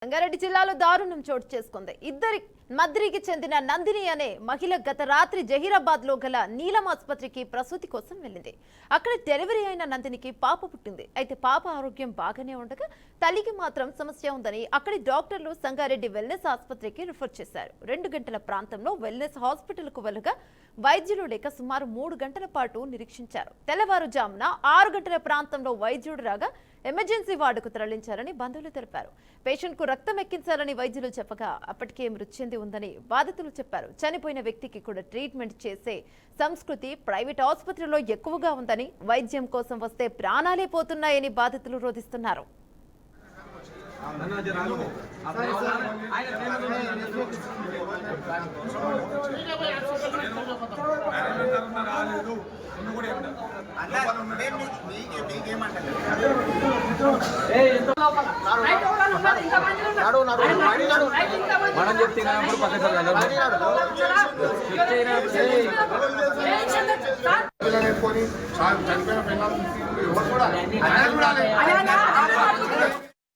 రంగారెడ్డి జిల్లాలో దారుణం చోటు చేసుకుంది. మద్రికి చెందిన నందిని అనే మహిళ గత రాత్రి జహీరాబాద్ లో గల నీలం ఆసుపత్రికి ప్రసూతి కోసం వెళ్ళింది. అక్కడ డెలివరీ అయిన నందినికి పాప పుట్టింది. అయితే పాప ఆరోగ్యం బాగానే ఉండగా తల్లికి మాత్రం సమస్య ఉందని అక్కడి డాక్టర్లు సంగారెడ్డి వెల్నెస్ ఆసుపత్రికి రిఫర్ చేశారు. 2 గంటల ప్రాంతంలో వెల్నెస్ హాస్పిటల్ కు వెళ్ళగా వైద్యులు లేక సుమారు 3 గంటల పాటు నిరీక్షించారు. తెల్లవారుజామున 6 గంటల ప్రాంతంలో వైద్యుడు రాగా ఎమర్జెన్సీ వార్డుకు తరలించారని బంధువులు తెలిపారు. పేషెంట్ కు రక్తం ఎక్కించాలని వైద్యులు చెప్పగా అప్పటికే మృతి చెంది ఉందని బాధితులు చెప్పారు. చనిపోయిన వ్యక్తికి కూడా ట్రీట్మెంట్ చేసే సంస్కృతి ప్రైవేట్ ఆసుపత్రిలో ఎక్కువగా ఉందని, వైద్యం కోసం వస్తే ప్రాణాలే పోతున్నాయని బాధితులు రోధిస్తున్నారు. మనం చెప్తున్నప్పుడు చనిపోయిన పిల్లలు ఎవరు కూడా